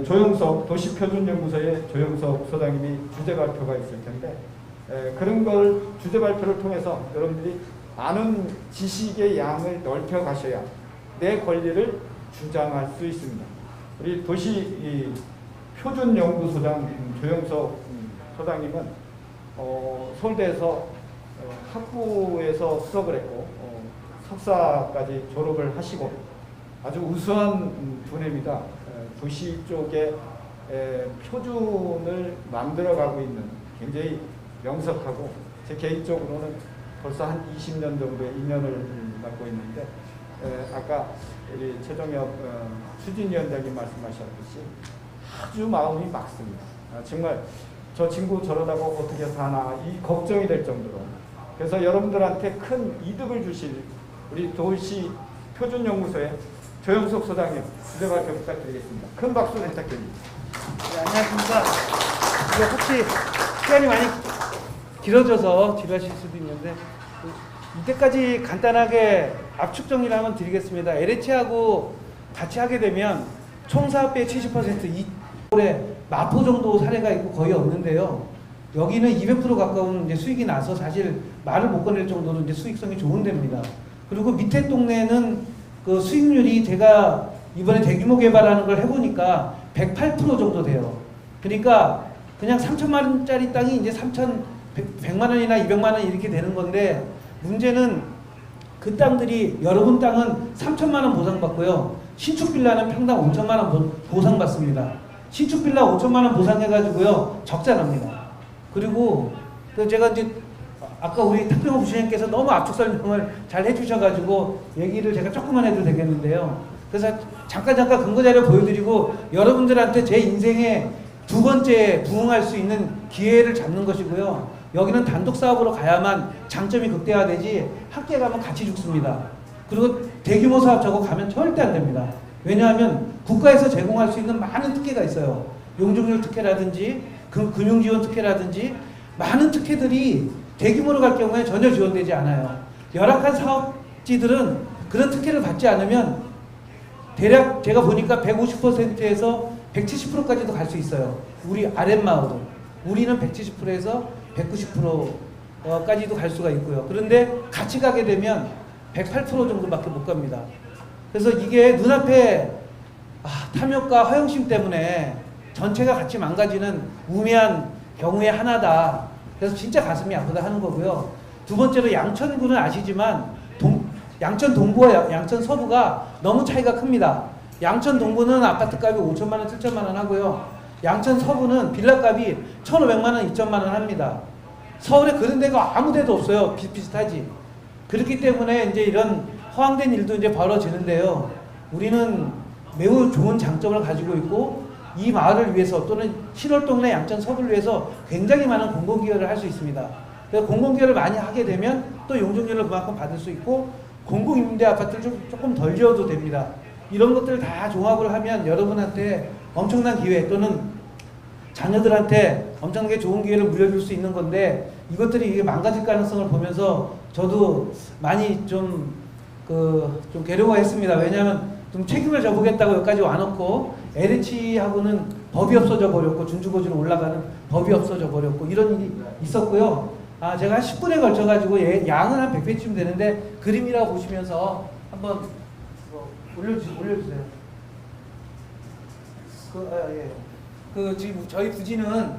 조영석 도시표준연구소의 조영석 소장님이 주제 발표가 있을 텐데 그런 걸 주제 발표를 통해서 여러분들이 많은 지식의 양을 넓혀 가셔야 내 권리를 주장할 수 있습니다. 우리 도시 표준연구소장 조영석 소장님은 서울대에서 학부에서 수석을 했고 석사까지 졸업을 하시고 아주 우수한 분입니다. 도시 쪽에 표준을 만들어가고 있는 굉장히 명석하고 제 개인적으로는 벌써 한 20년 정도의 인연을 갖고 있는데 아까 우리 최종엽 추진위원장님 말씀하셨듯이 아주 마음이 막습니다. 정말 저 친구 저러다가 어떻게 사나 이 걱정이 될 정도로 그래서 여러분들한테 큰 이득을 주실 우리 도시 표준연구소의 조영석 소장님 주제 발표 부탁드리겠습니다. 큰 박수 부탁드립니다. 네, 안녕하십니까. 혹시 시간이 많이 길어져서 지루하실 수도 있는데 이때까지 간단하게 압축 정리를 한번 드리겠습니다. LH하고 같이 하게 되면 총 사업비의 70% 이올해 마포 정도 사례가 있고 거의 없는데요. 여기는 200% 가까운 이제 수익이 나서 사실 말을 못 꺼낼 정도로 이제 수익성이 좋은 데입니다. 그리고 밑에 동네는 그 수익률이 제가 이번에 대규모 개발하는 걸 해보니까 108% 정도 돼요. 그러니까 그냥 3천만 원짜리 땅이 이제 100만 원이나 200만 원 이렇게 되는 건데 문제는 그 땅들이 여러분 땅은 3천만 원 보상받고요. 신축 빌라는 평당 5천만 원 보상받습니다. 신축 빌라 5천만 원 보상해가지고요. 적자 납니다. 그리고 제가 이제 아까 우리 탁병호 부시장님께서 너무 압축 설명을 잘 해주셔가지고 얘기를 제가 조금만 해도 되겠는데요. 그래서 잠깐 근거자료 보여드리고 여러분들한테 제 인생의 두 번째 부응할 수 있는 기회를 잡는 것이고요. 여기는 단독 사업으로 가야만 장점이 극대화되지 함께 가면 같이 죽습니다. 그리고 대규모 사업 저거 가면 절대 안 됩니다. 왜냐하면 국가에서 제공할 수 있는 많은 특혜가 있어요. 용적률 특혜라든지 금융지원 특혜라든지 많은 특혜들이 대규모로 갈 경우에 전혀 지원되지 않아요. 열악한 사업지들은 그런 특혜를 받지 않으면 대략 제가 보니까 150%에서 170%까지도 갈 수 있어요. 우리 아랫마을은. 우리는 170%에서 190%까지도 갈 수가 있고요. 그런데 같이 가게 되면 108% 정도밖에 못 갑니다. 그래서 이게 눈앞에 탐욕과 허영심 때문에 전체가 같이 망가지는 우매한 경우의 하나다. 그래서 진짜 가슴이 아프다 하는 거고요. 두 번째로 양천구는 아시지만 양천 동부와 양천 서부가 너무 차이가 큽니다. 양천 동부는 아파트값이 5천만 원, 7천만 원 하고요. 양천 서부는 빌라값이 1,500만 원, 2천만 원 합니다. 서울에 그런 데가 아무 데도 없어요. 비슷비슷하지. 그렇기 때문에 이제 이런 허황된 일도 이제 벌어지는데요. 우리는 매우 좋은 장점을 가지고 있고 이 마을을 위해서 또는 신월동네 양천 서부를 위해서 굉장히 많은 공공기여를 할 수 있습니다. 그래서 공공기여를 많이 하게 되면 또 용적률을 그만큼 받을 수 있고 공공임대 아파트를 조금 덜 지어도 됩니다. 이런 것들을 다 종합을 하면 여러분한테 엄청난 기회 또는 자녀들한테 엄청나게 좋은 기회를 물려줄 수 있는 건데 이것들이 이게 망가질 가능성을 보면서 저도 많이 좀 괴로워했습니다. 왜냐하면 좀 책임을 져보겠다고 여기까지 와놓고 LH하고는 법이 없어져 버렸고 준주거지로 올라가는 법이 없어져 버렸고 이런 일이 있었고요. 제가 한 10분에 걸쳐가지고 양은 한 100페이지쯤 되는데 그림이라고 보시면서 한번 올려주세요. 지금 저희 부지는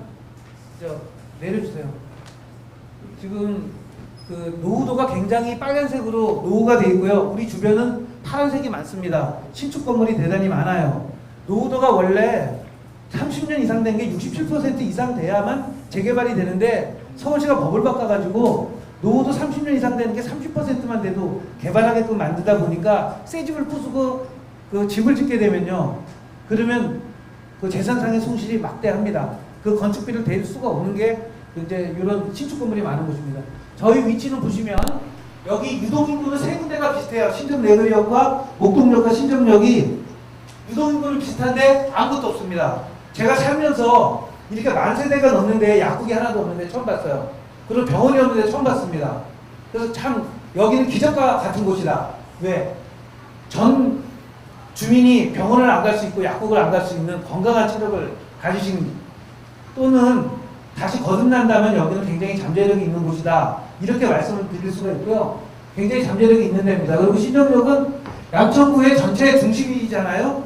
내려주세요. 지금 노후도가 굉장히 빨간색으로 노후가 되어 있고요. 우리 주변은 파란색이 많습니다. 신축 건물이 대단히 많아요. 노후도가 원래 30년 이상 된 게 67% 이상 돼야만 재개발이 되는데 서울시가 법을 바꿔가지고 노후도 30년 이상 되는 게 30%만 돼도 개발하게끔 만들다 보니까 새 집을 부수고 그 집을 짓게 되면요. 그러면 그 재산상의 손실이 막대합니다. 그 건축비를 댈 수가 없는 게 이제 이런 신축 건물이 많은 곳입니다. 저희 위치는 보시면 여기 유동인구는 세 군데가 비슷해요. 신정내거리역과 목동역과 신정역이 유동인구는 비슷한데 아무것도 없습니다. 제가 살면서 이렇게 만 세대가 넘는데 약국이 하나도 없는데 처음 봤어요. 그리고 병원이 없는데 처음 봤습니다. 그래서 참 여기는 기적과 같은 곳이다. 왜? 주민이 병원을 안 갈 수 있고 약국을 안 갈 수 있는 건강한 체력을 가지신 또는 다시 거듭난다면 여기는 굉장히 잠재력이 있는 곳이다. 이렇게 말씀을 드릴 수가 있고요. 굉장히 잠재력이 있는 데입니다. 그리고 신정역은 양천구의 전체 중심이잖아요.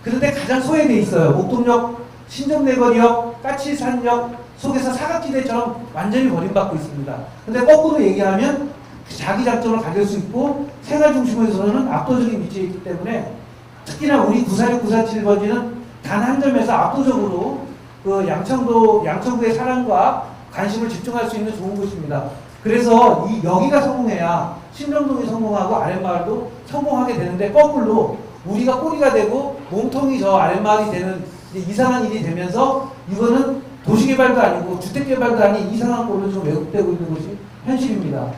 그런데 가장 소외되어 있어요. 목동역, 신정내거리역, 까치산역 속에서 사각지대처럼 완전히 버림받고 있습니다. 근데 거꾸로 얘기하면 자기 장점을 가질 수 있고 생활 중심에서는 압도적인 위치에 있기 때문에 특히나 우리 946, 947번지는 단 한 점에서 압도적으로 그 양천구의 사랑과 관심을 집중할 수 있는 좋은 곳입니다. 그래서 여기가 성공해야 신정동이 성공하고 아랫마을도 성공하게 되는데 거꾸로 우리가 꼬리가 되고 몸통이 저 아랫마을이 되는 이상한 일이 되면서 이거는 도시개발도 아니고 주택개발도 아닌 이상한 꼴로 좀 왜곡되고 있는 것이 현실입니다.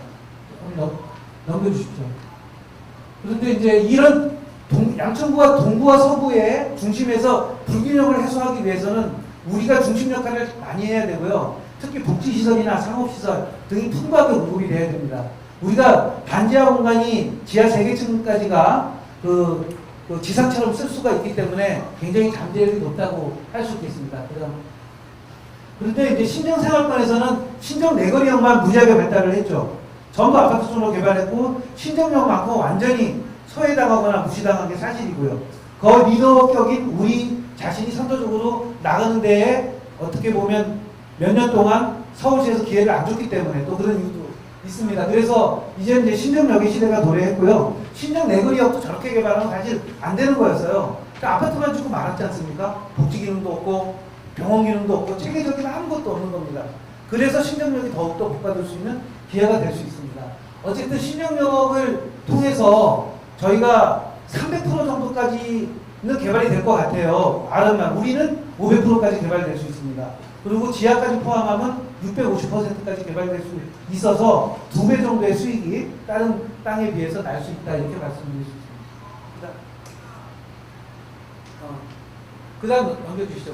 넘겨주십시오. 그런데 이제 이런 양천구와 동구와 서구의 중심에서 불균형을 해소하기 위해서는 우리가 중심 역할을 많이 해야 되고요. 특히 복지시설이나 상업시설 등이 풍부하게 공급이 돼야 됩니다. 우리가 반지하 공간이 지하 3개층까지가 그 지상처럼 쓸 수가 있기 때문에 굉장히 잠재력이 높다고 할 수 있겠습니다. 그런데 이제 신정생활권에서는 신정 내거리역만 무지하게 발달을 했죠. 전부 아파트촌으로 개발했고 신정역만큼 완전히 소외당하거나 무시당한 게 사실이고요. 그 리더격인 우리 자신이 선도적으로 나가는 데에 어떻게 보면 몇 년 동안 서울시에서 기회를 안 줬기 때문에 또 그런 이유도 있습니다. 그래서 이제 신정역의 시대가 도래했고요. 신정 내거리역도 저렇게 개발하면 사실 안 되는 거였어요. 그러니까 아파트만 주고 말았지 않습니까? 복지 기능도 없고 병원 기능도 없고 체계적인 아무것도 없는 겁니다. 그래서 신정역이 더욱더 복받을 수 있는 기회가 될 수 있습니다. 어쨌든 신정역을 통해서 저희가 300% 정도까지는 개발이 될 것 같아요. 아름만 우리는 500%까지 개발될 수 있습니다. 그리고 지하까지 포함하면 650%까지 개발될 수 있어서 2배 정도의 수익이 다른 땅에 비해서 날 수 있다 이렇게 말씀드릴 수 있습니다. 그 다음 넘겨주시죠.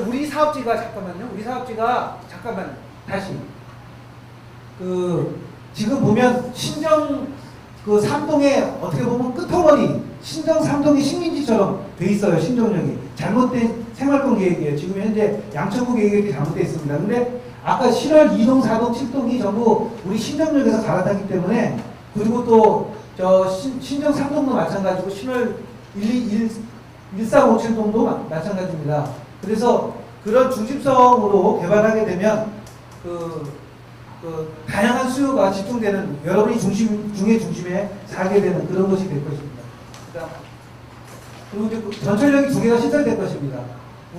우리 사업지가 잠깐만 다시 지금 보면 신정 삼동에 어떻게 보면 끄트머리 신정 삼동이 식민지처럼 돼 있어요. 신정역이 잘못된 생활권 계획이에요. 지금 현재 양천구 계획이 잘못되어 있습니다. 근데 아까 신월 2동, 4동, 7동이 전부 우리 신정역에서 갈아타기 때문에 그리고 또 신정 3동도 마찬가지고 신월 1457동도 마찬가지입니다. 그래서 그런 중심성으로 개발하게 되면 다양한 수요가 집중되는 여러분이 중심에 살게 되는 그런 것이 될 것입니다. 그리고 이제 전철역이 2개가 신설될 것입니다.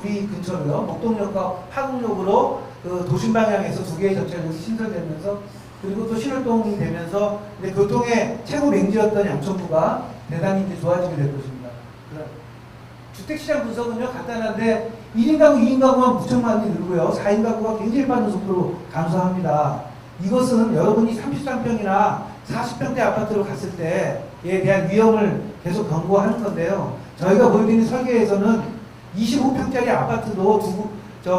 우리 근처로요. 목동역과 화곡역으로 도심 방향에서 2개의 전철역이 신설되면서 그리고 또 신월동이 되면서 이제 교통의 최고 맹지였던 양천구가 대단히 이제 좋아지게 될 것입니다. 주택시장 분석은요 간단한데 1인 가구, 2인 가구만 무척 많이 늘고요. 4인 가구가 굉장히 빠른 속도로 감소합니다. 이것은 여러분이 33평이나 40평대 아파트로 갔을 때에 대한 위험을 계속 경고하는 건데요. 저희가 보여드리는 설계에서는 25평짜리 아파트도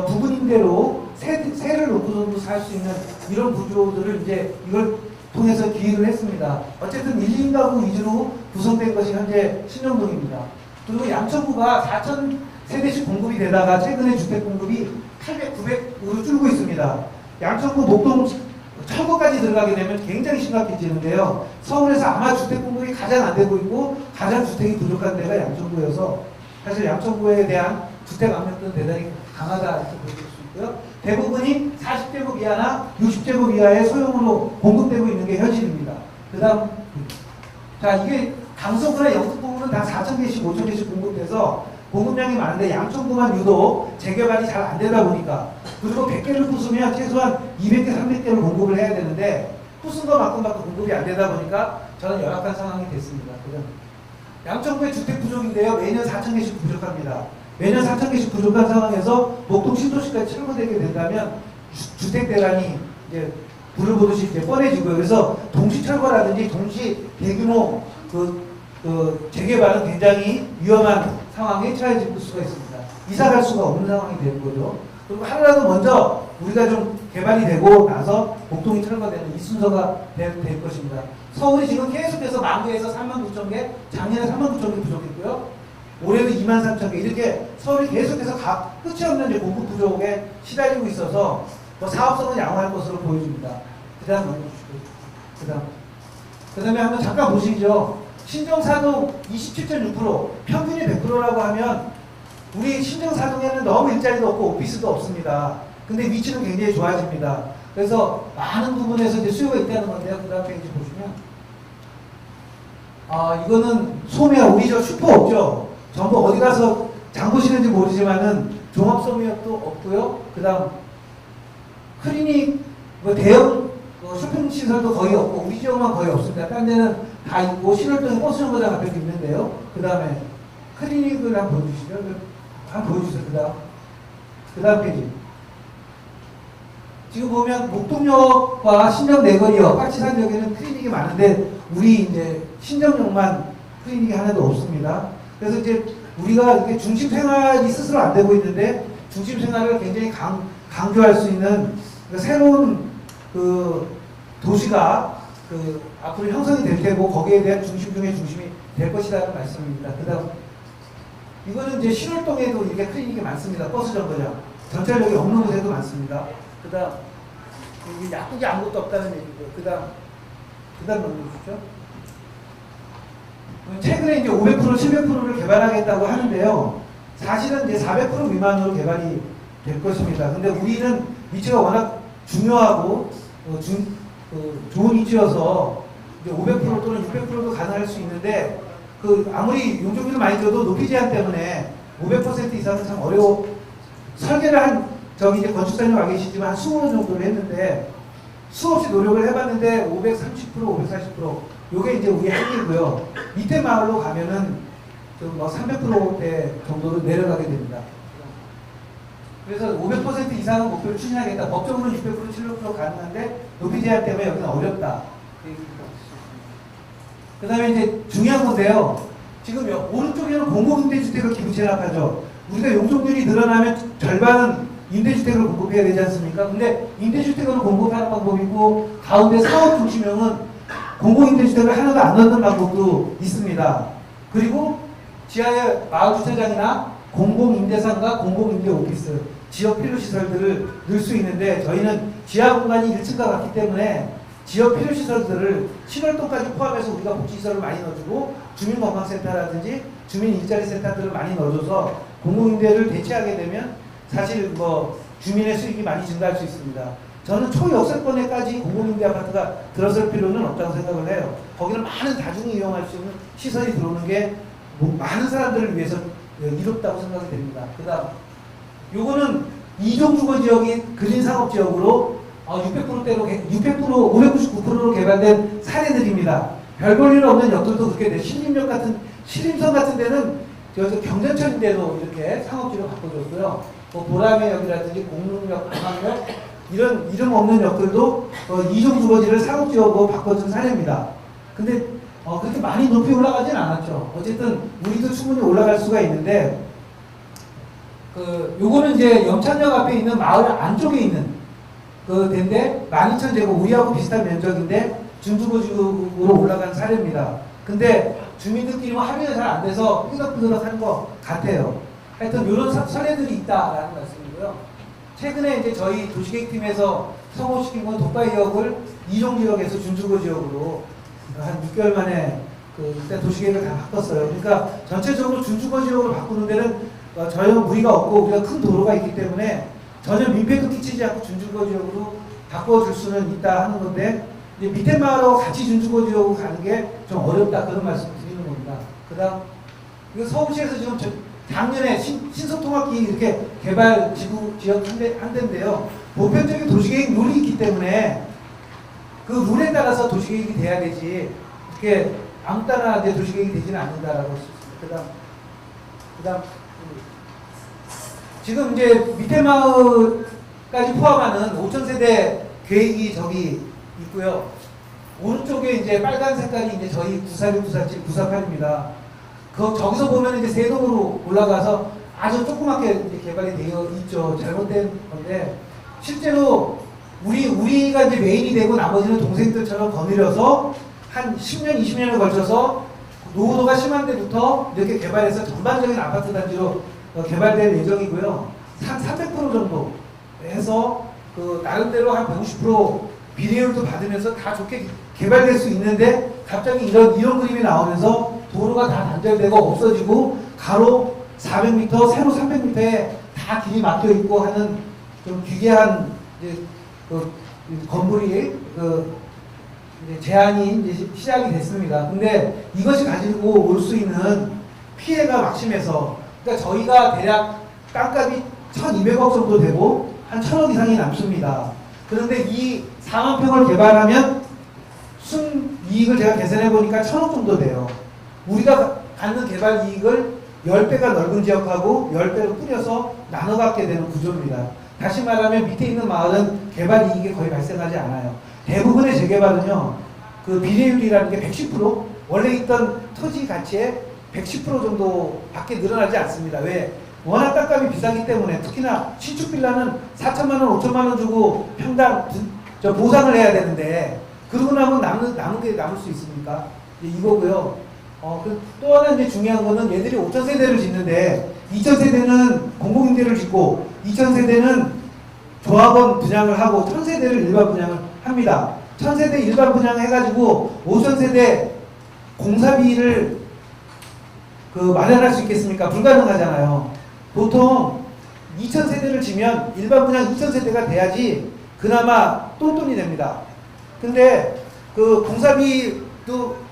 부분 임대로 세를 놓고서도 살 수 있는 이런 구조들을 이제 이걸 통해서 기획을 했습니다. 어쨌든 1인 가구 위주로 구성된 것이 현재 신정동입니다. 그리고 양천구가 4,000세대씩 공급이 되다가 최근에 주택 공급이 800, 900으로 줄고 있습니다. 양천구 목동 철거까지 들어가게 되면 굉장히 심각해지는데요. 서울에서 아마 주택 공급이 가장 안 되고 있고 가장 주택이 부족한 데가 양천구여서 사실 양천구에 대한 주택 압력도 대단히 강하다 이렇게 볼 수 있고요. 대부분이 40제곱 이하나 60제곱 이하의 소형으로 공급되고 있는 게 현실입니다. 그 다음 이게 강서구나 영등포구는 다 4,000개씩 5,000개씩 공급돼서 공급량이 많은데 양천구만 유독 재개발이 잘 안 되다 보니까 그리고 100개를 부수면 최소한 200개, 300개를 공급을 해야 되는데 부순 것만큼밖에 공급이 안 되다 보니까 저는 열악한 상황이 됐습니다. 양천구의 주택 부족인데요. 매년 4,000개씩 부족합니다. 매년 4,000개씩 부족한 상황에서 목동 신도시까지 철거되게 된다면 주택 대란이 이제 불을 보듯이 이제 뻔해지고요. 그래서 동시 철거라든지 동시 대규모 재개발은 굉장히 위험한 상황에 처해질 수가 있습니다. 이사 갈 수가 없는 상황이 되는 거죠. 그리고 하루라도 먼저 우리가 좀 개발이 되고 나서 목동이 철거되는 이 순서가 될 것입니다. 서울이 지금 계속해서 만개에서 39,000개, 작년에 39,000개 부족했고요. 올해도 23,000개 이렇게 서울이 계속해서 끝이 없는 이제 공급 부족에 시달리고 있어서 뭐 사업성은 양호할 것으로 보여집니다. 그다음에 한번 잠깐 보시죠. 신정사동 27.6%, 평균이 100%라고 하면 우리 신정사동에는 너무 일자리도 없고 오피스도 없습니다. 근데 위치는 굉장히 좋아집니다. 그래서 많은 부분에서 이제 수요가 있다는 건데요. 그 다음 페이지 보시면 이거는 소매야. 우리 저 슈퍼 없죠. 전부 어디 가서 장 보시는지 모르지만은 종합소매역도 없고요. 그 다음 클리닉 뭐 대형 쇼핑 시설도 거의 없고 우리 지역만 거의 없습니다. 딴 데는 다 있고 신월동에 버스 정거장 앞에 있는데요. 그 다음에 클리닉을 한번 보여주시죠. 한번 보여주세요. 그 다음 페이지. 지금 보면 목동역과 신정 내거리역, 까치산역에는 클리닉이 많은데 우리 이제 신정역만 클리닉이 하나도 없습니다. 그래서 이제 우리가 이렇게 중심 생활이 스스로 안 되고 있는데 중심 생활을 굉장히 강조할 수 있는 새로운 그 도시가 그 앞으로 형성이 될 테고 거기에 대한 중심 중에 중심이 될 것이라는 말씀입니다. 그다음 이거는 이제 신월동에도 이렇게 클리닉이 많습니다. 버스 정거장 전철역이 없는 곳에도 많습니다. 그다음 이게 약국이 아무것도 없다는 얘기고요. 그다음 넘겨주시죠. 최근에 이제 500%, 700%를 개발하겠다고 하는데요. 사실은 이제 400% 미만으로 개발이 될 것입니다. 근데 우리는 위치가 워낙 중요하고 좋은 위치여서 이제 500% 또는 600%도 가능할 수 있는데 그 아무리 용적률을 많이 줘도 높이 제한 때문에 500% 이상은 참 어려워. 설계를 한 저기 이제 건축사님 와 계시지만 한 20번 정도를 했는데 수없이 노력을 해봤는데 530%, 540% 요게 이제 우리 한계고요. 밑에 마을로 가면은 좀 뭐 300%대 정도로 내려가게 됩니다. 그래서 500% 이상은 목표를 추진하겠다. 법적으로는 600%, 700% 가능한데 높이 제한 때문에 여기는 어렵다. 그 다음에 이제 중요한 건데요. 지금 오른쪽에는 공공임대주택을 기부 체납하죠. 우리가 용적률이 늘어나면 절반은 임대주택을 공급해야 되지 않습니까? 근데 임대주택으로 공급하는 방법이 있고 가운데 사업 중심형은 공공임대주택을 하나도 안 넣는 방법도 있습니다. 그리고 지하에 마을주차장이나 공공임대상가, 공공임대오피스, 지역 필요시설들을 넣을 수 있는데 저희는 지하 공간이 1층과 같기 때문에 지역 필요시설들을 신월동까지 포함해서 우리가 복지시설을 많이 넣어주고 주민건강센터라든지 주민일자리센터들을 많이 넣어줘서 공공임대를 대체하게 되면 사실 뭐 주민의 수익이 많이 증가할 수 있습니다. 저는 초역세권에까지 공공임대 아파트가 들어설 필요는 없다고 생각을 해요. 거기는 많은 다중이 이용할 수 있는 시설이 들어오는 게 많은 사람들을 위해서 이롭다고 생각이 됩니다. 그 다음 요거는 이종주거지역이 그린상업지역으로 600%대로 599%로 개발된 사례들입니다. 별 볼 일 없는 역들도 그렇게 돼. 신림선 같은 데는 경전철인데도 이렇게 상업지로 바꿔줬고요. 뭐 보라매역이라든지 공릉역, 광학역 이런 이름 없는 역들도 이종주거지를 상업지역으로 바꿔준 사례입니다. 근데 그렇게 많이 높이 올라가진 않았죠. 어쨌든 우리도 충분히 올라갈 수가 있는데 요거는 이제 영창역 앞에 있는 마을 안쪽에 있는 그 데인데 12,000제곱 우리하고 비슷한 면적인데 준주거지로 올라간 사례입니다. 근데 주민들끼리 뭐 합의가 잘 안 돼서 삐덕삐덕 하는 것 같아요. 하여튼 이런 사례들이 있다라는 말씀이고요. 최근에 이제 저희 도시계획팀에서 성공시킨 건 독바이역을 이종지역에서 준주거지역으로 한 6개월 만에 그때 도시계획을 다 바꿨어요. 그러니까 전체적으로 준주거지역으로 바꾸는 데는 저희는 무리가 없고 우리가 큰 도로가 있기 때문에 전혀 민폐도 끼치지 않고 준주거지역으로 바꿔줄 수는 있다 하는 건데 이제 밑에 마을하고 같이 준주거지역으로 가는 게 좀 어렵다 그런 말씀 드리는 겁니다. 그 다음 이거 서울시에서 지금 작년에 신속통합기 이렇게 개발 지역 한 데인데요. 보편적인 도시계획 룰이 있기 때문에 그 룰에 따라서 도시계획이 돼야 되지 이렇게 아무 따나 이제 도시계획이 되지는 않는다라고 할 수 있습니다. 그다음 지금 이제 밑에 마을까지 포함하는 5,000세대 계획이 저기 있고요. 오른쪽에 이제 빨간 색깔이 이제 저희 946, 947, 948입니다. 저기서 보면 이제 세동으로 올라가서 아주 조그맣게 이제 개발이 되어 있죠. 잘못된 건데 실제로 우리가 이제 메인이 되고 나머지는 동생들처럼 거느려서 한 10년, 20년에 걸쳐서 노후도가 심한 데부터 이렇게 개발해서 전반적인 아파트 단지로 개발될 예정이고요. 한 300% 정도 해서 그 나름대로 한 150% 비례율도 받으면서 다 좋게 개발될 수 있는데 갑자기 이런 그림이 나오면서 도로가 다 단절되고 없어지고 가로 400m, 세로 300m에 다 길이 막혀 있고 하는 좀 기괴한 이제 건물이 이제 제한이 이제 시작이 됐습니다. 근데 이것이 가지고 올 수 있는 피해가 막심해서, 그러니까 저희가 대략 땅값이 1,200억 정도 되고 한 1,000억 이상이 남습니다. 그런데 이 4만 평을 개발하면 순이익을 제가 계산해 보니까 1,000억 정도 돼요. 우리가 갖는 개발 이익을 10배가 넓은 지역하고 10배로 뿌려서 나눠 갖게 되는 구조입니다. 다시 말하면 밑에 있는 마을은 개발 이익이 거의 발생하지 않아요. 대부분의 재개발은요, 그 비례율이라는 게 110%? 원래 있던 토지 가치의 110% 정도밖에 늘어나지 않습니다. 왜? 워낙 땅값이 비싸기 때문에. 특히나 신축 빌라는 4천만 원, 5천만 원 주고 평당 보상을 해야 되는데, 그러고 나면 남은 게 남을 수 있습니까? 이거고요. 또 하나 이제 중요한 거는 얘들이 5,000세대를 짓는데 2,000세대는 공공임대를 짓고 2,000세대는 조합원 분양을 하고 1,000세대를 일반 분양을 합니다. 1,000세대 일반 분양해가지고 5,000세대 공사비를 마련할 수 있겠습니까? 불가능하잖아요. 보통 2,000세대를 지면 일반 분양 2,000세대가 돼야지 그나마 똔똔이 됩니다. 근데 그 공사비도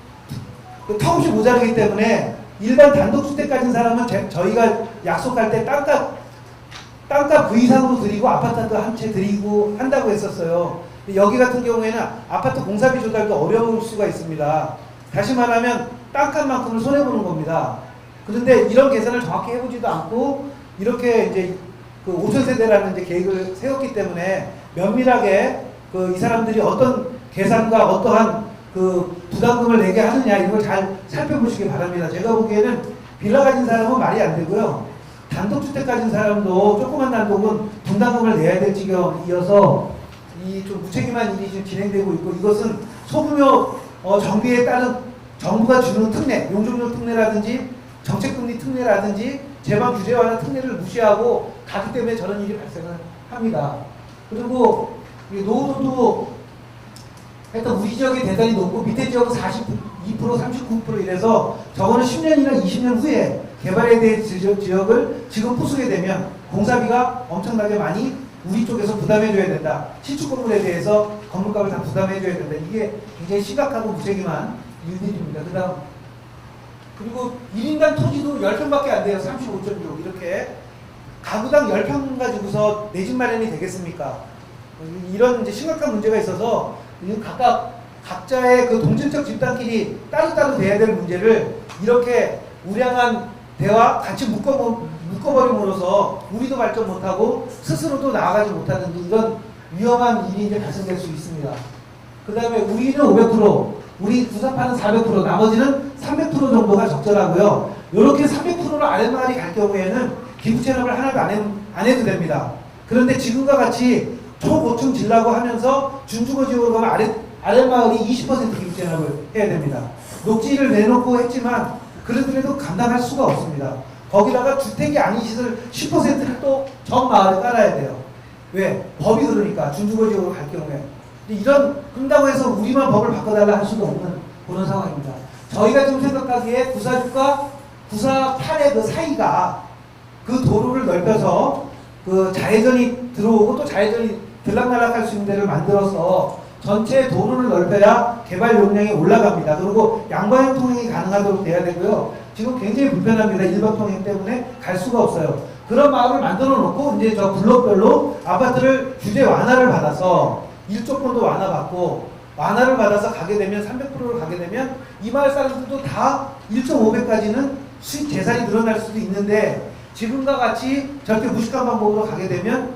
턱없이 모자르기 때문에 일반 단독주택 가진 사람은 저희가 약속할 때 땅값 그 이상으로 드리고 아파트도 한 채 드리고 한다고 했었어요. 여기 같은 경우에는 아파트 공사비 조달도 어려울 수가 있습니다. 다시 말하면 땅값만큼을 손해보는 겁니다. 그런데 이런 계산을 정확히 해보지도 않고 이렇게 이제 그 5,000세대라는 이제 계획을 세웠기 때문에 면밀하게 이 사람들이 어떤 계산과 어떠한 부담금을 내게 하느냐 이걸 잘 살펴보시기 바랍니다. 제가 보기에는 빌라 가진 사람은 말이 안 되고요. 단독주택 가진 사람도 조그만 단독은 분담금을 내야 될 지경이어서 이 좀 무책임한 일이 지금 진행되고 있고, 이것은 소규모 정비에 따른 정부가 주는 특례, 용적률 특례라든지 정책금리 특례라든지 제방 규제 완화 특례를 무시하고 가기 때문에 저런 일이 발생을 합니다. 그리고 노후도도 하여튼 우리 지역이 대단히 높고 밑에 지역은 42%, 39% 이래서 저거는 10년이나 20년 후에 개발에 대해 지역을 지금 부수게 되면 공사비가 엄청나게 많이 우리 쪽에서 부담해줘야 된다. 신축 건물에 대해서 건물값을 다 부담해줘야 된다. 이게 굉장히 심각하고 무책임한 일들입니다. 그리고 1인당 토지도 10평밖에 안 돼요. 35.6 이렇게 가구당 10평 가지고서 내 집 마련이 되겠습니까? 이런 이제 심각한 문제가 있어서 각자의 그 동질적 집단끼리 따로따로 돼야 될 문제를 이렇게 우량한 대화 같이 묶어버림으로써 우리도 발전 못하고 스스로도 나아가지 못하는 이런 위험한 일이 이제 발생될 수 있습니다. 그 다음에 우리는 500%, 우리 부사파는 400%, 나머지는 300% 정도가 적절하고요. 이렇게 300%로 아랫마을이 갈 경우에는 기부 체납을 하나도 안 해도 됩니다. 그런데 지금과 같이 초고층 질라고 하면서 준주거 지역으로 가면 아랫마을이 20% 기부 체납을 해야 됩니다. 녹지를 내놓고 했지만 그래도 감당할 수가 없습니다. 거기다가 주택이 아닌 시설 10%를 또 전 마을에 깔아야 돼요. 왜? 법이 그러니까 준주거 지역으로 갈 경우에. 그런다고 해서 우리만 법을 바꿔달라 할 수도 없는 그런 상황입니다. 저희가 지금 생각하기에 구사6과 구사8의 그 사이가 그 도로를 넓혀서 그 자해전이 들어오고 또 자해전이 들락날락할 수 있는 데를 만들어서 전체 도로를 넓혀야 개발 용량이 올라갑니다. 그리고 양방향 통행이 가능하도록 돼야 되고요. 지금 굉장히 불편합니다. 일반 통행 때문에 갈 수가 없어요. 그런 마을을 만들어 놓고 이제 저 블록별로 아파트를 규제 완화를 받아서 일조권도 완화받고 완화를 받아서 가게 되면 300%를 가게 되면 이 마을 사람들도 다 1.5배까지는 수익 재산이 늘어날 수도 있는데 지금과 같이 저렇게 무식한 방법으로 가게 되면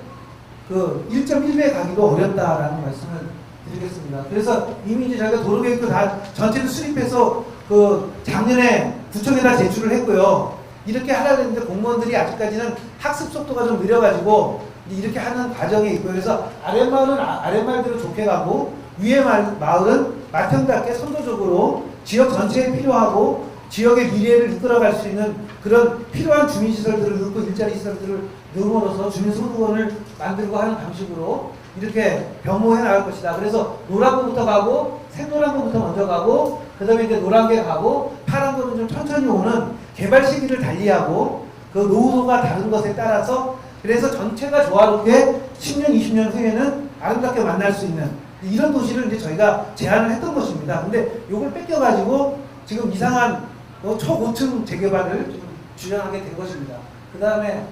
그 1.1배 가기도 어렵다라는 말씀을 드리겠습니다. 그래서 이미 이제 저희가 도로계획도 다 전체를 수립해서 그 작년에 구청에다 제출을 했고요. 이렇게 하려고 했는데 공무원들이 아직까지는 학습 속도가 좀 느려가지고 이렇게 하는 과정이 있고요. 그래서 아랫마을은 아랫마을대로 좋게 가고 위에 마을은 마평답게 선도적으로 지역 전체에 필요하고 지역의 미래를 이끌어갈 수 있는 그런 필요한 주민시설들을 넣고 일자리 시설들을 넣음으로써 주민소득원을 만들고 하는 방식으로 이렇게 변모해 나갈 것이다. 그래서 노란거부터 가고 생노란거부터 먼저 가고 그 다음에 이제 노란게 가고 파란거는 좀 천천히 오는 개발 시기를 달리하고 그 노후도가 다른 것에 따라서 그래서 전체가 조화롭게 10년, 20년 후에는 아름답게 만날 수 있는 이런 도시를 이제 저희가 제안을 했던 것입니다. 근데 이걸 뺏겨가지고 지금 이상한 초고층 재개발을 좀 주장하게 된 것입니다. 그 다음에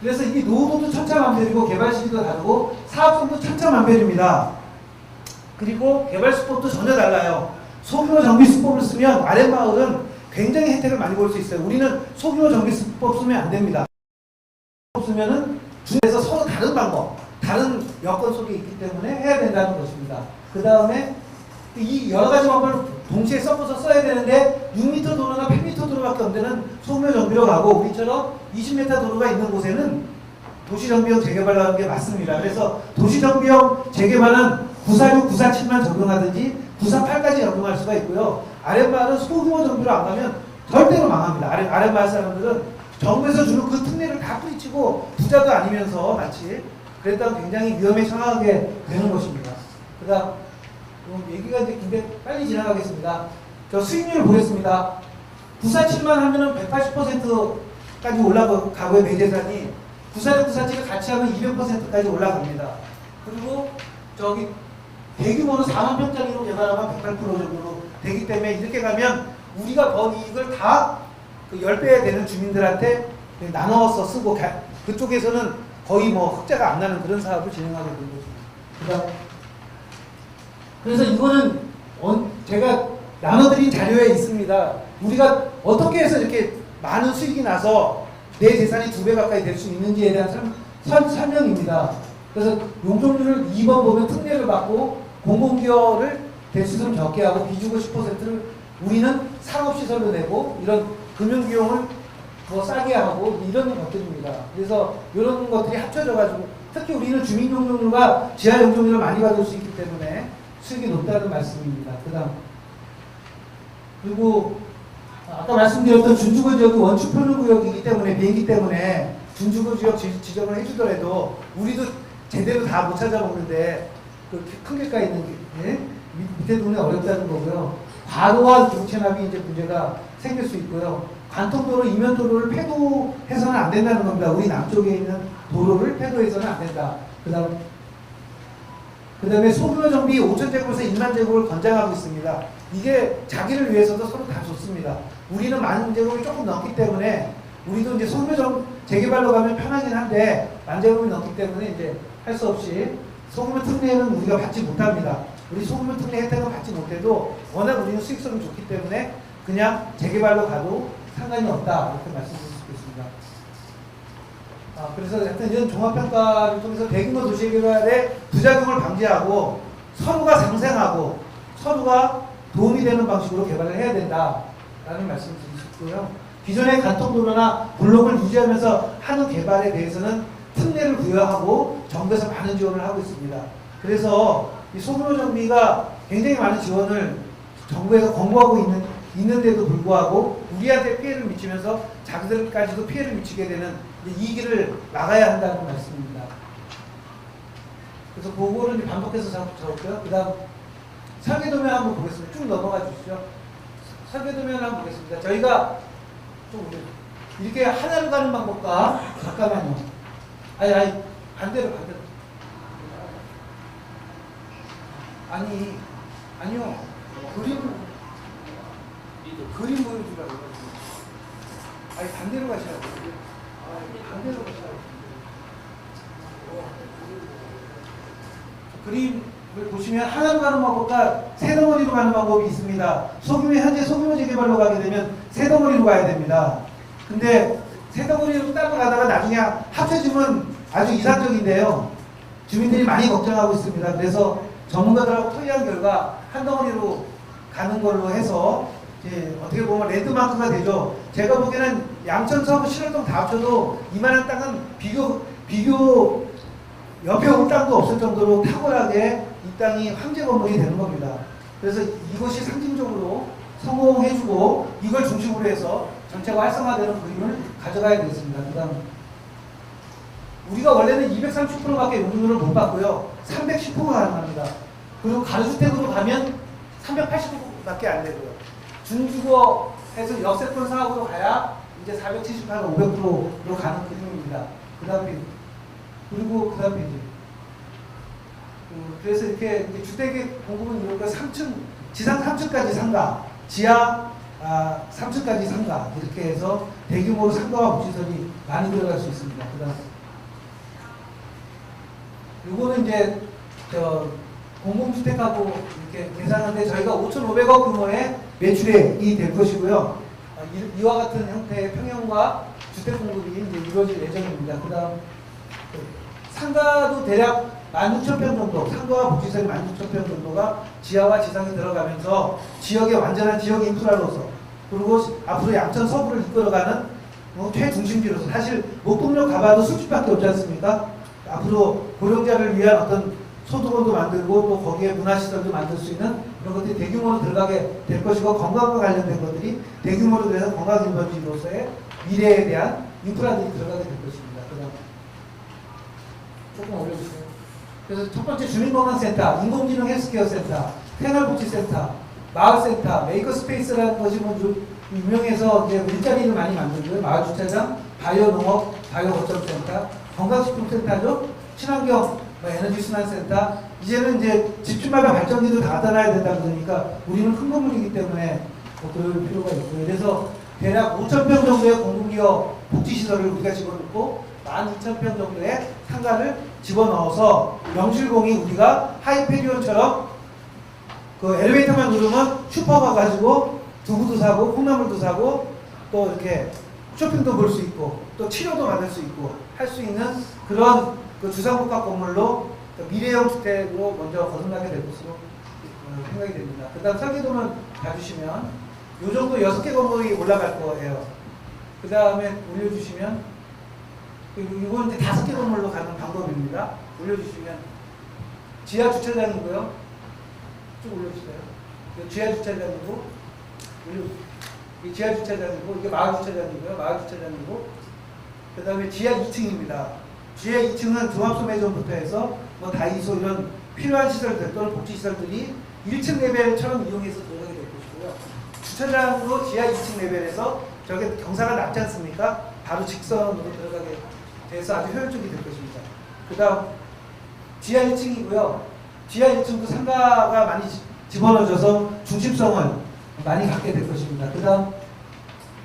그래서 이게 노후도도 천차만별이고 개발 시기도 다르고 사업성도 천차만별입니다. 그리고 개발 수법도 전혀 달라요. 소규모 정비 수법을 쓰면 아랫마을은 굉장히 혜택을 많이 볼 수 있어요. 우리는 소규모 정비 수법 쓰면 안 됩니다. 쓰면은 중에서 서로 다른 방법, 다른 여건 속에 있기 때문에 해야 된다는 것입니다. 그 다음에 이 여러 가지 방법을 동시에 섞어서 써야 되는데 6m 도로나 8m 도로밖에 없는 데는 소규모 정비로 가고 우리처럼 20m 도로가 있는 곳에는 도시정비형 재개발을 하는 게 맞습니다. 그래서 도시정비형 재개발은 946, 947만 적용하든지 948까지 적용할 수가 있고요. 아랫마을은 소규모 정비로 안 가면 절대로 망합니다. 아랫마을 사람들은 정부에서 주는 그 특례를 다 뿌리치고 부자도 아니면서 마치 그랬다면 굉장히 위험에 처하게 되는 것입니다. 그 다음 얘기가 이제 긴데 빨리 지나가겠습니다. 저 수익률을 보겠습니다. 947만 하면은 180%까지 올라가고요. 매재산이 946, 947을 같이 하면 200%까지 올라갑니다. 그리고 저기 대규모로 4만 평짜리로 개발하면 108% 정도로 되기 때문에 이렇게 가면 우리가 번 이익을 다 그 10배 되는 주민들한테 나눠서 쓰고 그쪽에서는 거의 뭐 흑자가 안 나는 그런 사업을 진행하게 되는 것입니다. 그래서 이거는 제가 나눠드린 자료에 있습니다. 우리가 어떻게 해서 이렇게 많은 수익이 나서 내 재산이 2배 가까이 될 수 있는지에 대한 설명입니다. 그래서 용적률을 2번 보면 특례를 받고 공공기여를 대수좀 적게 하고 비주거 10%를 우리는 상업시설로 내고 이런 금융비용을 뭐 싸게 하고 이런 것들입니다. 그래서 이런 것들이 합쳐져가지고 특히 우리는 주민용적률과 지하용적률을 많이 받을 수 있기 때문에 수익이 높다는 말씀입니다. 그리고 아까 말씀드렸던 준주거 지역이 원축 표류구역이기 때문에 비행기 때문에 준주거 지역 지정을 해주더라도 우리도 제대로 다 못 찾아먹는데 그 큰 길가에 있는 게 밑에 동네 어렵다는 거고요. 과도한 경채납이 이제 문제가 생길 수 있고요. 관통도로, 이면도로를 폐도해서는 안 된다는 겁니다. 우리 남쪽에 있는 도로를 폐도해서는 안 된다. 그 다음에 소규모 정비 5,000제곱에서 1만 제곱을 권장하고 있습니다. 이게 자기를 위해서도 서로 다 좋습니다. 우리는 10,000제곱이 조금 넘기 때문에 우리도 이제 소규모 재개발로 가면 편하긴 한데 10,000제곱이 넘기 때문에 이제 할 수 없이 소규모 특례는 우리가 받지 못합니다. 우리 소규모 특례 혜택은 받지 못해도 워낙 우리는 수익성이 좋기 때문에 그냥 재개발로 가도 상관이 없다 이렇게 말씀드릴 수 있겠습니다. 그래서 하여튼 이런 종합평가를 통해서 대규모 도시개발의 부작용을 방지하고 서로가 상생하고 서로가 도움이 되는 방식으로 개발을 해야 된다라는 말씀을 드리고요. 기존의 간통도로나 블록을 유지하면서 하는 개발에 대해서는 특례를 부여하고 정부에서 많은 지원을 하고 있습니다. 그래서 이 소규모 정비가 굉장히 많은 지원을 정부에서 권고하고 있는데도 불구하고 우리한테 피해를 미치면서 자기들까지도 피해를 미치게 되는 이 길을 나가야 한다는 말씀입니다. 그래서 그거를 반복해서 적었고요. 그 다음 설계도면 한번 보겠습니다. 쭉 넘어가 주시죠. 설계도면 한번 보겠습니다. 저희가 좀 이렇게 하나로 가는 방법과 잠깐만요. 반대로. 아니요. 그림 보여주라고. 반대로 가시라고. 반대로 가시라고. 그림을 보시면 하나로 가는 방법과 세 덩어리로 가는 방법이 있습니다. 현재 소규모 재개발로 가게 되면 세 덩어리로 가야 됩니다. 근데 세 덩어리로 따로 가다가 나중에 합쳐지면 아주 이상적인데요. 주민들이 많이 걱정하고 있습니다. 그래서 전문가들하고 토의한 결과 한 덩어리로 가는 걸로 해서 어떻게 보면 랜드마크가 되죠. 제가 보기에는 양천, 서구, 신월동 다 합쳐도 이만한 땅은 비교 옆에 올 땅도 없을 정도로 탁월하게 이 땅이 황제 건물이 되는 겁니다. 그래서 이것이 상징적으로 성공해주고 이걸 중심으로 해서 전체가 활성화되는 그림을 가져가야 되겠습니다. 그다음 우리가 원래는 230%밖에 용적률을 못 받고요. 310%가 가능합니다. 그리고 가로주택으로 가면 380%밖에 안 되고요. 중주거에서 역세권 사업으로 가야 이제 478, 500%로 가는 그림입니다. 그 다음에 그리고 그 다음에 이제 그래서 이렇게 주택의 공급은 이렇게 3층 지상 3층까지 상가, 지하 3층까지 상가 이렇게 해서 대규모로 상가와 복지시설이 많이 들어갈 수 있습니다. 그다음 요거는 이제 공공주택하고 이렇게 계산하는데 저희가 5,500억 규모의 매출액이 될 것이고요. 이와 같은 형태의 평형과 주택 공급이 이제 이루어질 예정입니다. 그다음 상가도 대략 16,000평 정도, 상가와 복지시설이 16,000평 정도가 지하와 지상에 들어가면서 지역의 완전한 지역 인프라로서 그리고 앞으로 양천 서부를 이끌어가는 최중심지로서 사실 목동역 가봐도 술집밖에 없지 않습니까? 앞으로 고령자를 위한 어떤 소득원도 만들고 또 거기에 문화시설도 만들 수 있는 이런 것들이 대규모로 들어가게 될 것이고 건강과 관련된 것들이 대규모로 돼서 건강인번지로서의 미래에 대한 인프라들이 들어가게 될 것입니다. 그다음 조금 올려주세요. 그래서 첫 번째 주민건강센터, 인공지능 헬스케어 센터, 생활복지센터, 마을센터, 메이커스페이스라는 것이 뭐 유명해서 이제 일자리를 많이 만들고요. 마을주차장, 바이오농업, 바이오거점센터, 건강식품센터죠. 친환경, 에너지순환센터. 이제는 이제 집집마다 발전기도 다 갖다 놔야 된다 그러니까 우리는 큰 건물이기 때문에 뭐 그럴 필요가 있고요. 그래서 대략 5,000평 정도의 공공기업 복지시설을 우리가 집어넣고 12,000평 정도의 상가를 집어넣어서 명실공히 우리가 하이페리온처럼 그 엘리베이터만 누르면 슈퍼가 가지고 두부도 사고 콩나물도 사고 또 이렇게 쇼핑도 볼 수 있고 또 치료도 받을 수 있고 할 수 있는 그런 그 주상복합 건물로 미래형 주택으로 먼저 거듭나게 될 것으로 생각이 됩니다. 그 다음 설계도는 봐주시면 이 정도 6개 건물이 올라갈 거예요. 그 다음에 올려주시면 이건 이제 5개 건물로 가는 방법입니다. 올려주시면 지하 주차장이고요. 쭉 올려주세요. 지하 주차장이고 이 지하 주차장이고 이게 마을 주차장이고요. 마을 주차장이고 그 다음에 지하 2층입니다. 지하 2층은 종합소매점부터 해서 뭐 다이소 이런 필요한 시설들 또는 복지시설들이 1층 레벨처럼 이용해서 들어가게 될 것이고요. 주차장으로 지하 2층 레벨에서 저게 경사가 낮지 않습니까? 바로 직선으로 들어가게 돼서 아주 효율적이 될 것입니다. 그 다음 지하 1층이고요. 지하 1층도 상가가 많이 집어넣어져서 중심성을 많이 갖게 될 것입니다. 그 다음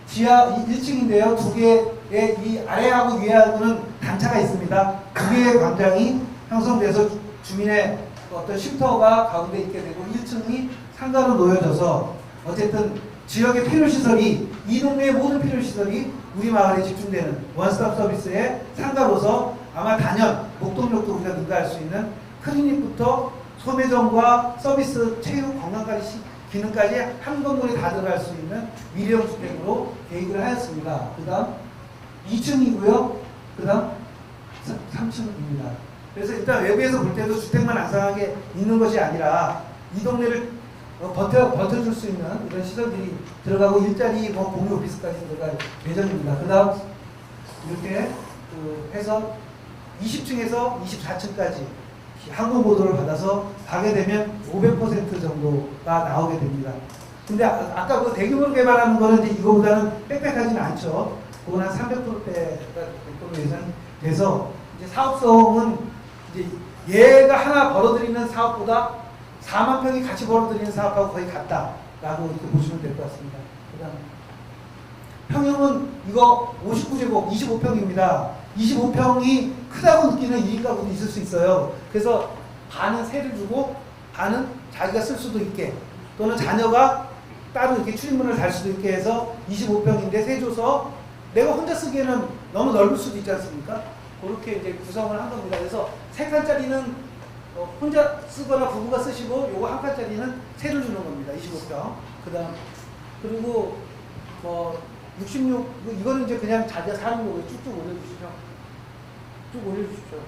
지하 1층인데요. 두 개의 이 아래하고 위하고는 단차가 있습니다. 두 개의 광장이 형성돼서 주민의 어떤 쉼터가 가운데 있게 되고 1층이 상가로 놓여져서 어쨌든 지역의 필요시설이 이 동네의 모든 필요시설이 우리 마을에 집중되는 원스톱 서비스의 상가로서 아마 단연 목동역도 우리가 능가할 수 있는 클리닉부터 소매점과 서비스, 체육, 건강까지 기능까지 한 건물에 다 들어갈 수 있는 미래형 주택으로 계획을 하였습니다. 그 다음 2층이고요. 그 다음 3층입니다. 그래서 일단 외부에서 볼 때도 주택만 앙상하게 있는 것이 아니라 이 동네를 버텨줄 수 있는 이런 시설들이 들어가고 일자리, 공유 오피스까지 들어갈 예정입니다. 그 다음 이렇게 해서 20층에서 24층까지 항공보도를 받아서 가게 되면 500% 정도가 나오게 됩니다. 근데 아까 그 대규모로 개발하는 거는 이제 이거보다는 빽빽하지는 않죠. 그건 한 300%대가 될 걸로 예상돼서 이제 사업성은 이제 얘가 하나 벌어들이는 사업보다 4만 평이 같이 벌어들이는 사업하고 거의 같다라고 이렇게 보시면 될 것 같습니다. 그다음 평형은 이거 59제곱 25평입니다. 25평이 크다고 느끼는 1인 가구도 있을 수 있어요. 그래서 반은 세를 주고 반은 자기가 쓸 수도 있게 또는 자녀가 따로 이렇게 출입문을 달 수도 있게 해서 25평인데 세 줘서 내가 혼자 쓰기에는 너무 넓을 수도 있지 않습니까? 그렇게 이제 구성을 한 겁니다. 그래서 세 칸짜리는 혼자 쓰거나 부부가 쓰시고 요거 한 칸짜리는 세를 주는 겁니다. 25평. 그다음 그리고 66 이거는 이제 그냥 자기가 사는 거고요. 쭉쭉 올려주시죠. 쭉 올려주십시오.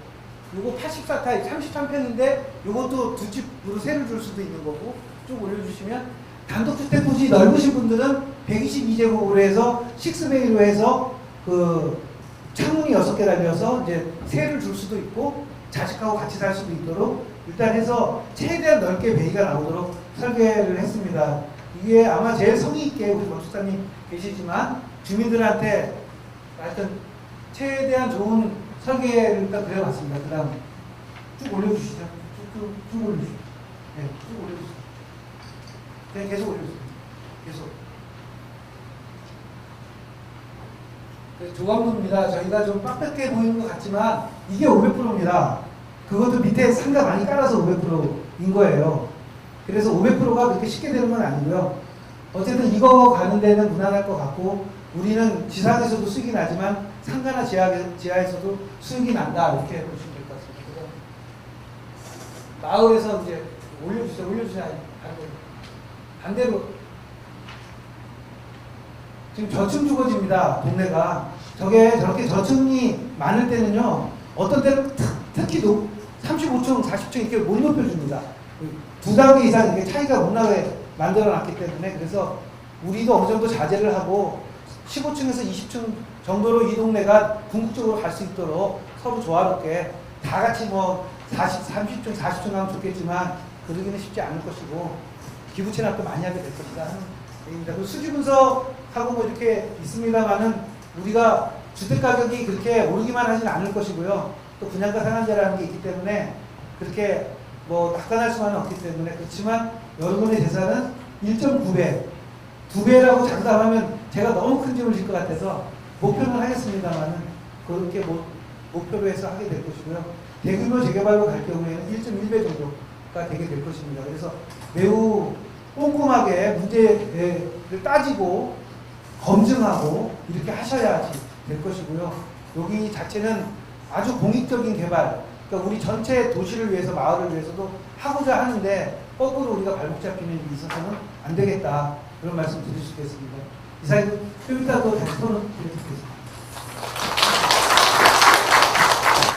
요거 84타입 33평인데 요것도 두 집으로 세를 줄 수도 있는 거고 쭉 올려주시면 단독주택 토지 넓으신 분들은 122제곱으로 해서 6베이로 해서 그 창문이 6개 달려서 이제 새를 줄 수도 있고 자식하고 같이 살 수도 있도록 일단 해서 최대한 넓게 베이가 나오도록 설계를 했습니다. 이게 아마 제일 성의 있게 우리 건축사님 계시지만 주민들한테 하여튼 최대한 좋은 설계를 일단 그려봤습니다. 그 다음 쭉 올려주시죠. 쭉 올려주시죠. 네, 쭉 올려주시죠. 네, 계속 올려주세요. 계속. 조각로입니다. 저희가 좀 빡빡해 보이는 것 같지만 이게 500%입니다. 그것도 밑에 상가 많이 깔아서 500%인 거예요. 그래서 500%가 그렇게 쉽게 되는 건 아니고요. 어쨌든 이거 가는 데는 무난할 것 같고 우리는 지상에서도 수익이 나지만 상가나 지하에서도 수익이 난다 이렇게 보시면 될 것 같습니다. 마을에서 이제 올려주세요. 반대로 지금 저층 주거지입니다. 동네가 저렇게 저층이 많을 때는요. 어떤 때는 특히 35층, 40층 이렇게 못 높여줍니다. 2단계 이상 이렇게 차이가 못 나게 만들어놨기 때문에 그래서 우리도 어느 정도 자제를 하고 15층에서 20층 정도로 이 동네가 궁극적으로 갈 수 있도록 서로 조화롭게 다 같이 뭐 30층, 40층 하면 좋겠지만 그러기는 쉽지 않을 것이고 기부 체납도 많이 하게 될 것이다 하는 얘기입니다. 그 수지 분석하고 뭐 이렇게 있습니다만은 우리가 주택 가격이 그렇게 오르기만 하지는 않을 것이고요. 또 분양가 상한제라는 게 있기 때문에 그렇게 뭐 낙관할 수만은 없기 때문에 그렇지만 여러분의 재산은 1.9배, 2배라고 장담하면 제가 너무 큰 집을 질 것 같아서 목표는 하겠습니다만은 그렇게 목표로 해서 하게 될 것이고요. 대규모 재개발로 갈 경우에는 1.1배 정도가 되게 될 것입니다. 그래서 매우 꼼꼼하게 문제를 따지고 검증하고 이렇게 하셔야지 될 것이고요. 여기 자체는 아주 공익적인 개발, 그러니까 우리 전체 도시를 위해서 마을을 위해서도 하고자 하는데 거꾸로 우리가 발목 잡히는 일이 있어서는 안 되겠다 그런 말씀 드릴 수 있겠습니다. 이상이 좀 이따 또 다시 토론 드리겠습니다.